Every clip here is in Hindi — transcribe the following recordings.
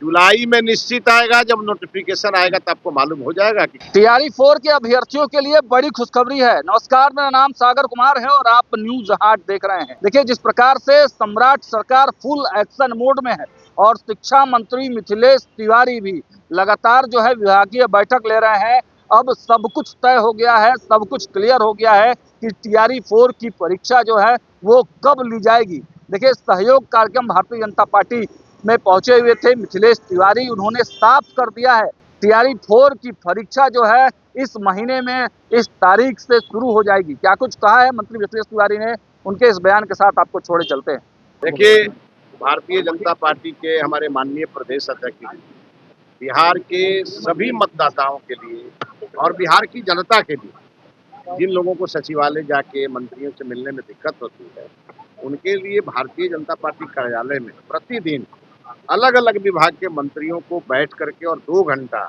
जुलाई में निश्चित आएगा। जब नोटिफिकेशन आएगा तब आपको मालूम हो जाएगा कि तैयारी 4 के अभ्यर्थियों के लिए बड़ी खुशखबरी है। नमस्कार, मेरा नाम सागर कुमार है और आप न्यूज हाट देख रहे हैं। देखिए, जिस प्रकार से सम्राट सरकार फुल एक्शन मोड में है और शिक्षा मंत्री मिथिलेश तिवारी भी लगातार जो है विभागीय बैठक ले रहे हैं। अब सब कुछ तय हो गया है, सब कुछ क्लियर हो गया है कि तैयारी 4 की परीक्षा जो है वो कब ली जाएगी। देखिए, सहयोग कार्यक्रम भारतीय जनता पार्टी में पहुंचे हुए थे मिथिलेश तिवारी। उन्होंने साफ कर दिया है तैयारी 4 की परीक्षा जो है इस महीने में इस तारीख से शुरू हो जाएगी। क्या कुछ कहा है मंत्री मिथिलेश तिवारी ने, उनके इस बयान के साथ आपको छोड़े चलते हैं। देखिए, भारतीय जनता पार्टी के हमारे माननीय प्रदेश अध्यक्ष बिहार के सभी मतदाताओं के लिए और बिहार की जनता के लिए, जिन लोगों को सचिवालय जाके मंत्रियों से मिलने में दिक्कत होती है, उनके लिए भारतीय जनता पार्टी कार्यालय में प्रतिदिन अलग अलग विभाग के मंत्रियों को बैठ करके और 2 घंटा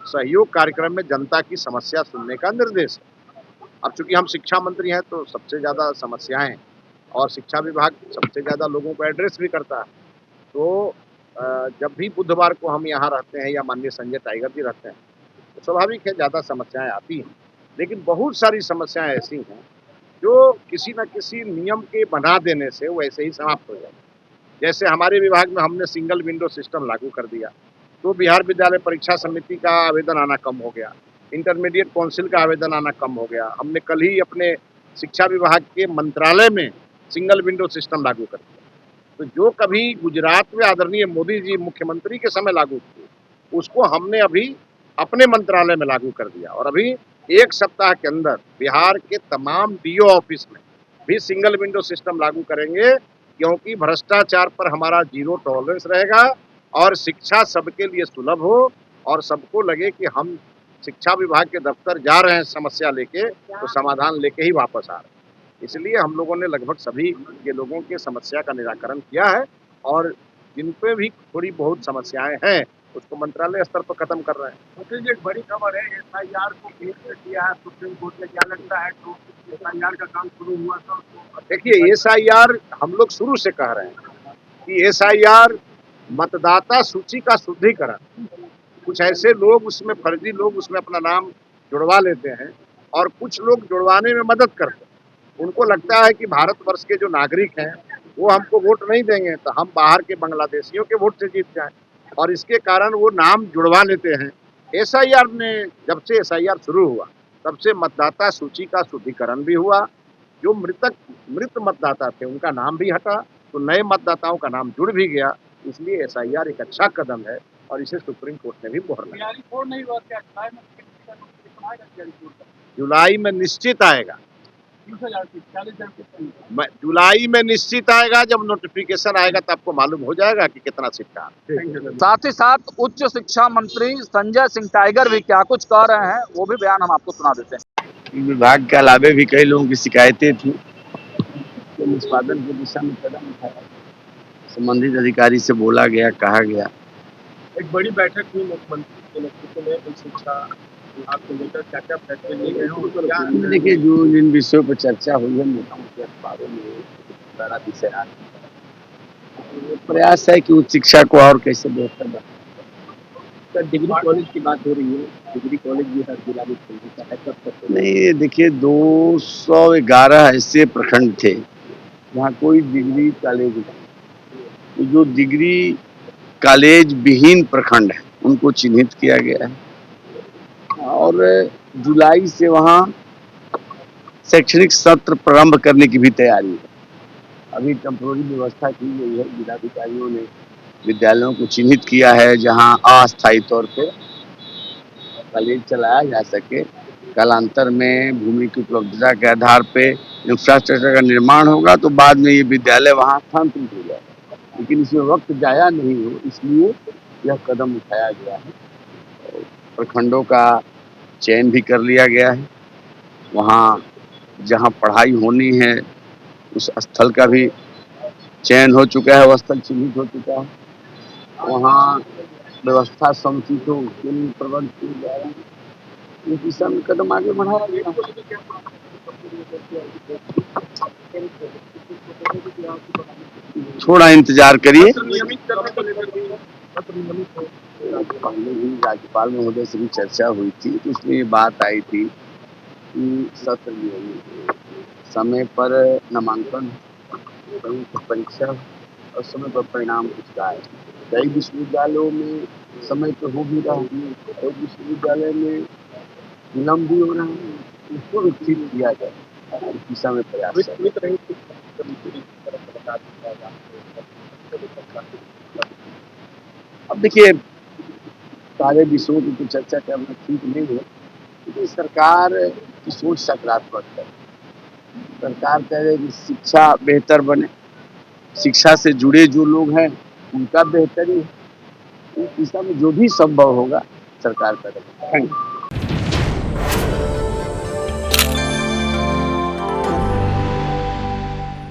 सहयोग कार्यक्रम में जनता की समस्या सुनने का निर्देश है। अब चूंकि हम शिक्षा मंत्री हैं तो सबसे ज़्यादा समस्याएं और शिक्षा विभाग सबसे ज़्यादा लोगों को एड्रेस भी करता है। तो जब भी बुधवार को हम यहाँ रहते हैं या माननीय संजय टाइगर जी रहते हैं तो स्वाभाविक है ज़्यादा समस्याएं आती हैं, लेकिन बहुत सारी समस्याएं ऐसी हैं जो किसी न किसी नियम के बना देने से वैसे ही समाप्त हो जाए। जैसे हमारे विभाग में हमने सिंगल विंडो सिस्टम लागू कर दिया तो बिहार विद्यालय परीक्षा समिति का आवेदन आना कम हो गया, इंटरमीडिएट काउंसिल का आवेदन आना कम हो गया। हमने कल ही अपने शिक्षा विभाग के मंत्रालय में सिंगल विंडो सिस्टम लागू कर दिया। तो जो कभी गुजरात में आदरणीय मोदी जी मुख्यमंत्री के समय लागू किए, उसको हमने अभी अपने मंत्रालय में लागू कर दिया और अभी 1 सप्ताह के अंदर बिहार के तमाम डीओ ऑफिस में भी सिंगल विंडो सिस्टम लागू करेंगे, क्योंकि भ्रष्टाचार पर हमारा जीरो टॉलरेंस रहेगा और शिक्षा सबके लिए सुलभ हो और सबको लगे कि हम शिक्षा विभाग के दफ्तर जा रहे हैं समस्या लेके तो समाधान लेके ही वापस आ रहे हैं। इसलिए हम लोगों ने लगभग सभी के लोगों के समस्या का निराकरण किया है और जिन पे भी थोड़ी बहुत समस्याएं हैं उसको मंत्रालय स्तर पर खत्म कर रहे हैं। एक बड़ी खबर है, एसआईआर को भेज दिया है सुप्रीम कोर्ट में। क्या लगता है तो एसआईआर का काम शुरू हुआ था? देखिए, एसआईआर हम लोग शुरू से कह रहे हैं कि एसआईआर मतदाता सूची का शुद्धिकरण। कुछ ऐसे लोग उसमें फर्जी लोग उसमें अपना नाम जुड़वा लेते हैं और कुछ लोग जुड़वाने में मदद करते हैं। उनको लगता है कि भारतवर्ष के जो नागरिक हैं वो हमको वोट नहीं देंगे तो हम बाहर के बांग्लादेशियों के वोट से जीत जाएं और इसके कारण वो नाम जुड़वा लेते हैं। एसआईआर ने जब से एसआईआर शुरू हुआ तब से मतदाता सूची का शुद्धिकरण भी हुआ। जो मृत मतदाता थे उनका नाम भी हटा तो नए मतदाताओं का नाम जुड़ भी गया। इसलिए एसआईआर एक अच्छा कदम है और इसे सुप्रीम कोर्ट ने भी मोहर लगाई। जुलाई में निश्चित आएगा। जुलाई में निश्चित आएगा। जब नोटिफिकेशन आएगा तब आपको मालूम हो जाएगा कि कितना सीट का। साथ ही साथ उच्च शिक्षा मंत्री संजय सिंह टाइगर भी क्या कुछ कह रहे हैं वो भी बयान हम आपको सुना देते हैं। विभाग के अलावे भी कई लोगों की शिकायतें थी तो निष्पादन की दिशा में कदम उठाया, संबंधित अधिकारी से बोला गया, कहा गया। एक बड़ी बैठक हुई मुख्यमंत्री के नेतृत्व में शिक्षा विभाग को लेकर, क्या क्या फैसले लिए गए? देखिए, जो जिन विषयों पर चर्चा हुई है मोटा मोटी अखबारों में बड़ा विषय आ प्रयास है कि उच्च शिक्षा को और कैसे बेहतर बनाए। डिग्री कॉलेज की बात हो रही है, डिग्री कॉलेज भी हर जिला में खुलता है, कब तक? नहीं, देखिए 211 ऐसे प्रखंड थे जहाँ कोई डिग्री कॉलेज नहीं। जो डिग्री कॉलेज विहीन प्रखंड है उनको चिन्हित किया गया है और जुलाई से वहाँ शैक्षणिक सत्र प्रारंभ करने की भी तैयारी है। अभी टेम्पोररी व्यवस्था की गई है, जिलाधिकारियों ने विद्यालयों को चिन्हित किया है जहां अस्थायी तौर पे कॉलेज चलाया जा सके। कालांतर में भूमि की उपलब्धता के आधार पे इंफ्रास्ट्रक्चर का निर्माण होगा तो बाद में ये विद्यालय वहाँ स्थानांतरित हो जाएगा, लेकिन इसमें वक्त जाया नहीं हो इसलिए यह कदम उठाया गया है। प्रखंडों का चयन भी कर लिया गया है, वहाँ जहाँ पढ़ाई होनी है उस स्थल का भी चयन हो चुका है, वह स्थल चिन्हित हो चुका है। वहाँ व्यवस्था समुचित हो उसके लिए प्रबंध किए जा रहे हैं। इस दिशा में कदम आगे बढ़ाया गया। थोड़ा इंतजार करिए। पत्र नियमित हो पहले ही राज्यपाल महोदय से भी चर्चा हुई थी, तो उसमें ये बात आई थी कि सत्र नियमित, समय पर नामांकन, प्रमुख परीक्षा और समय पर परिणाम कुछ आए। कई विश्वविद्यालयों में समय पर हो भी रहा है, कई विश्वविद्यालय में विलम्ब भी हो रहा है, उसको भी ठीक किया जाए, इस दिशा में प्रयास है। विस्तृत रही थी कमेटी की तरफ से बता दिया गया अब देखिए, सारे विषयों की तो चर्चा करना ठीक नहीं है, क्योंकि सरकार की सोच सकारात्मक है। सरकार कह रही है कि शिक्षा बेहतर बने, शिक्षा से जुड़े जो लोग हैं उनका बेहतरी है, इस दिशा में जो भी संभव होगा सरकार करेगी। Thank you.